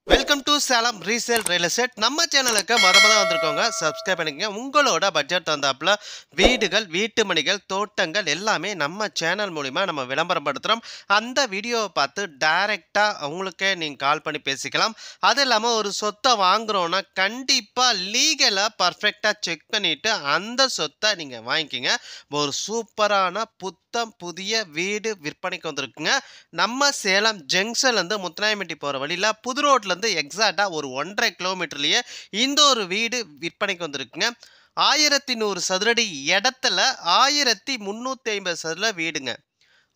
Welcome to Salem resale real estate. நம்ம சேனலுக்கு மொதல் வந்திருக்கோங்க, சப்ஸ்கிரைப் பண்ணிக்கங்க. உங்களோட பட்ஜெட் தந்தாப்புல வீடுகள், வீட்டு மணிகள், தோட்டங்கள் எல்லாமே நம்ம சேனல் மூலிமா நம்ம விளம்பரப்படுத்துகிறோம். அந்த வீடியோவை பார்த்து டைரெக்டாக அவங்களுக்கே நீங்கள் கால் பண்ணி பேசிக்கலாம். அது இல்லாமல் ஒரு சொத்தை வாங்குகிறோன்னா கண்டிப்பாக லீகலாக பர்ஃபெக்டாக செக் பண்ணிவிட்டு அந்த சொத்தை நீங்கள் வாங்கிக்கிங்க. ஒரு சூப்பரான புதிய வீடு விற்பனைக்கு வந்திருக்குங்க. நம்ம சேலம் ஜங்ஷன்லேருந்து முத்துநாயம்பட்டி போகிற வழியில் புது ரோட்லேருந்து எக்ஸாக்டாக ஒரு 1.5 கிலோமீட்டர்லேயே இந்த ஒரு வீடு விற்பனைக்கு வந்திருக்குங்க. 1100 சதுரடி இடத்துல 1350 சதுர வீடுங்க.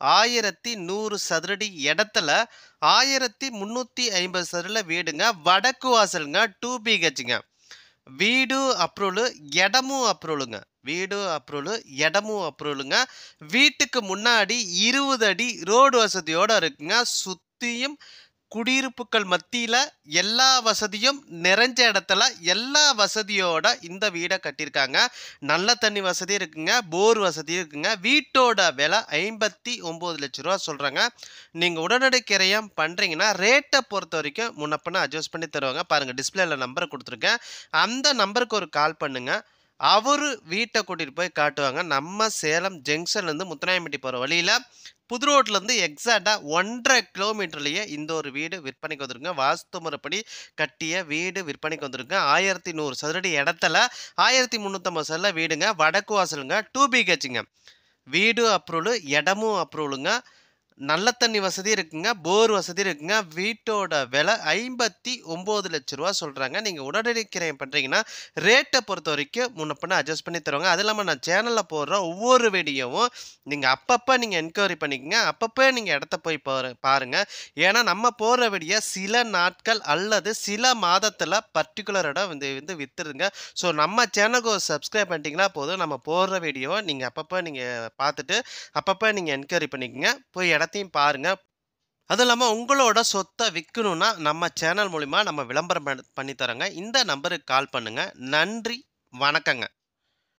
1100 சதுரடி இடத்துல 1350 சதுர வீடுங்க. வடக்கு வாசலுங்க. 2 BHங்க. வீடு அப்ரூவலு, இடமும் அப்ரூவலுங்க. வீடு அப்ரூவலு, இடமும் அப்ரூவலுங்க. வீட்டுக்கு முன்னாடி 20 அடி ரோடு வசதியோடு இருக்குங்க. சுற்றியும் குடியிருப்புகள் மத்தியில் எல்லா வசதியும் நிறைஞ்ச இடத்துல எல்லா வசதியோட இந்த வீடை கட்டியிருக்காங்க. நல்ல தண்ணி வசதி இருக்குங்க, போர் வசதி இருக்குங்க. வீட்டோட விலை 59 லட்ச ரூபா சொல்கிறாங்க. நீங்கள் உடனடி கிரயம் பண்ணுறீங்கன்னா ரேட்டை பொறுத்த வரைக்கும் முன்னப்பின அட்ஜஸ்ட் பண்ணி தருவாங்க. பாருங்கள், டிஸ்பிளேல நம்பரை கொடுத்துருக்கேன். அந்த நம்பருக்கு ஒரு கால் பண்ணுங்கள். அவர் வீட்டை கூட்டிகிட்டு போய் காட்டுவாங்க. நம்ம சேலம் ஜங்ஷன்லேருந்து முத்துநாயம்பட்டி போகிற வழியில் புது ரோட்லேருந்து எக்ஸாக்டாக 1.5 கிலோமீட்டர்லேயே இந்த ஒரு வீடு விற்பனைக்கு வந்துருங்க. வாஸ்து முறைப்படி கட்டிய வீடு விற்பனைக்கு வந்துருங்க. 1100 சதுரடி இடத்துல 1350 சதுர வீடுங்க. வடக்கு வாசலுங்க. 2 BHங்க. வீடு அப்ரூவலு, இடமும் அப்ரூவலுங்க. நல்ல தண்ணி வசதி இருக்குங்க, போர் வசதி இருக்குங்க. வீட்டோட விலை 59 லட்ச ரூபா சொல்கிறாங்க. நீங்கள் உடனடி கிரயம் பண்ணுறீங்கன்னா ரேட்டை பொறுத்த வரைக்கும் முன்னப்பின அட்ஜஸ்ட் பண்ணி தருவாங்க. அது இல்லாமல் நான் சேனலில் போடுற ஒவ்வொரு வீடியோவும் நீங்கள் அப்பப்போ நீங்கள் என்கொயரி பண்ணிக்கங்க. அப்பப்போ நீங்கள் இடத்த போய் பாருங்கள். ஏன்னா நம்ம போடுற வீடியோ சில நாட்கள் அல்லது சில மாதத்தில் பர்டிகுலர் இடம் வந்து விற்றுருங்க. ஸோ நம்ம சேனலுக்கு ஒரு சப்ஸ்கிரைப் பண்ணிட்டீங்கன்னா போதும். நம்ம போடுற வீடியோவை நீங்கள் அப்பப்போ நீங்கள் பார்த்துட்டு அப்பப்போ நீங்கள் என்கொயரி பண்ணிக்கங்க. போய் இடத்தையும் பாருங்க. அதுவும் இல்லாமல் உங்களோட சொத்தை விற்கணும்னா நம்ம சேனல் மூலிமா நம்ம விளம்பரம் பண்ணி தரோங்க. இந்த நம்பருக்கு கால் பண்ணுங்க. நன்றி, வணக்கங்க.